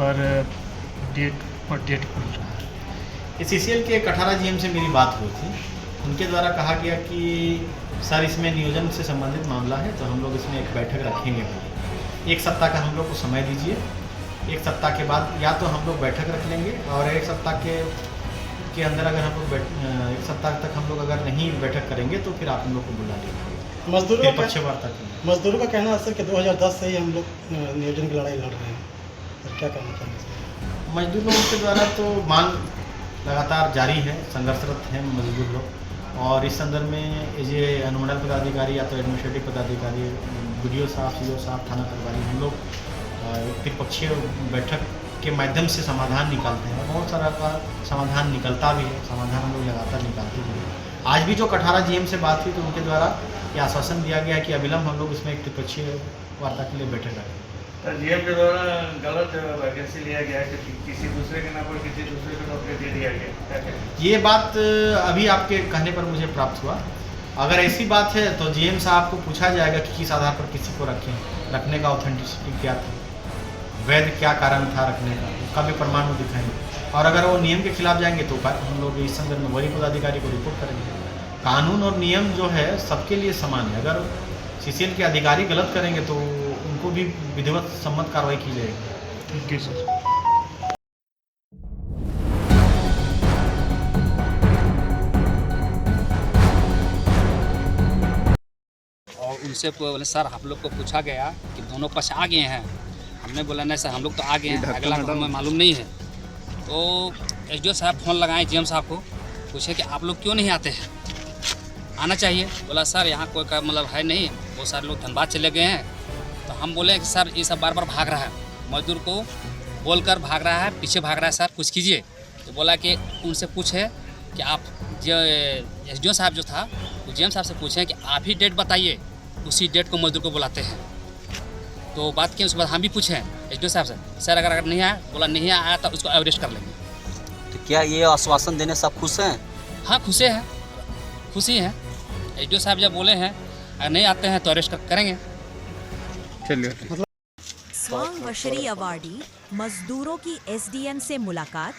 पर डेट खुल रहा है। CCL के 18 GM से मेरी बात हुई थी। उनके द्वारा कहा गया कि सर इसमें नियोजन से संबंधित मामला है, तो हम लोग इसमें एक बैठक रखेंगे। 1 सप्ताह का हम लोग को समय दीजिए। 1 सप्ताह के बाद या तो हम लोग बैठक रख लेंगे, और 1 सप्ताह के अंदर अगर हम लोग 1 सप्ताह तक हम लोग अगर नहीं बैठक करेंगे तो फिर आप हम लोग को बुला लेंगे। मजदूरों का कहना है सर कि 2010 से ही हम लोग नियोजन की लड़ाई लड़ रहे हैं, सर क्या कहना चाहेंगे? मजदूरों के द्वारा तो मांग लगातार जारी है, संघर्षरत हैं मजदूर लोग, और इस संदर्भ में ये अनुमंडल पदाधिकारी या तो एडमिनिस्ट्रेटिव पदाधिकारी, BDO साहब, CO साहब, थाना प्रभारी, हम लोग त्रिपक्षीय बैठक के माध्यम से समाधान निकालते हैं। बहुत सारा का समाधान निकलता भी है, समाधान हम लोग लगातार निकालते भी हैं। आज भी जो 18 GM से बात हुई तो उनके द्वारा ये आश्वासन दिया गया कि अविलंब हम लोग इसमें एक त्रिपक्षीय वार्ता के लिए बैठक रखें। GM के द्वारा गलत वैकेंसी लिया गया है कि किसी दूसरे के नाम पर किसी दूसरे को नौकरी दे दिया गया, ये बात अभी आपके कहने पर मुझे प्राप्त हुआ। अगर ऐसी बात है तो GM साहब को पूछा जाएगा कि किस आधार पर किसी को रखने का ऑथेंटिसिटी क्या था, वैध क्या कारण था रखने का, उसका भी प्रमाण वो दिखाएंगे। और अगर वो नियम के खिलाफ जाएंगे तो हम लोग इस संदर्भ में वही पदाधिकारी को रिपोर्ट करेंगे। कानून और नियम जो है सबके लिए समान है। अगर CCL के अधिकारी गलत करेंगे तो उनको भी विधिवत सम्मत कार्रवाई की जाएगी। Thank you sir. और उनसे बोले सर हम लोग को पूछा गया कि दोनों पक्ष आ गए हैं। हमने बोला नहीं सर हम लोग तो आ गए हैं, अगला को हमें मालूम नहीं है। तो SDO साहब फ़ोन लगाए GM साहब को, पूछे कि आप लोग क्यों नहीं आते हैं, आना चाहिए। बोला सर यहाँ कोई का मतलब है नहीं, बहुत सारे लोग धनबाद चले गए हैं। तो हम बोले कि सर ये सब बार बार भाग रहा है, मजदूर को बोलकर भाग रहा है, पीछे भाग रहा है, सर कुछ कीजिए। तो बोला कि उनसे पूछे कि आप जो SDO साहब जो था वो GM साहब से पूछे कि आप ही डेट बताइए, उसी डेट को मजदूर को बुलाते हैं। तो बात की उसके बाद हम भी पूछे SDO साहब से, सर अगर नहीं आया, बोला नहीं आया तो उसको अरेस्ट कर लेंगे। तो क्या ये आश्वासन देने सब खुश हैं? हाँ खुशी हैं। SDO साहब जब बोले हैं अगर नहीं आते हैं तो अरेस्ट करेंगे। चलिए। स्वांग वशरी अवार्डी मजदूरों की SDM से मुलाकात,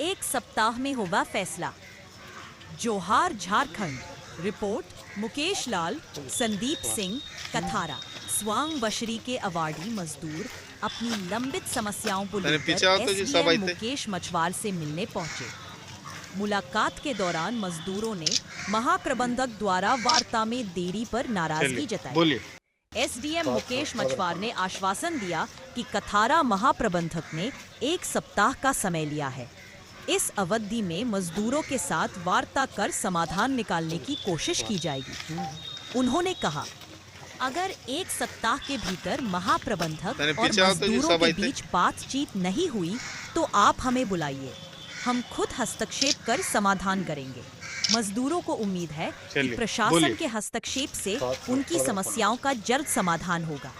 1 सप्ताह में होगा फैसला। जोहार झारखंड। रिपोर्ट मुकेश लाल, संदीप सिंह, कथारा। स्वांग वशरी के अवार्डी मजदूर अपनी लंबित समस्याओं को लेकर SDM मुकेश मछवार से मिलने पहुंचे। मुलाकात के दौरान मजदूरों ने महाप्रबंधक द्वारा वार्ता में देरी पर नाराजगी जताई। SDM मुकेश मछवार ने आश्वासन दिया कि कथारा महाप्रबंधक ने 1 सप्ताह का समय लिया है। इस अवधि में मजदूरों के साथ वार्ता कर समाधान निकालने की कोशिश की जाएगी। उन्होंने कहा, अगर 1 सप्ताह के भीतर महाप्रबंधक और मजदूरों के बीच बातचीत नहीं हुई तो आप हमें बुलाइए, हम खुद हस्तक्षेप कर समाधान करेंगे। मजदूरों को उम्मीद है कि प्रशासन के हस्तक्षेप से उनकी समस्याओं का जल्द समाधान होगा।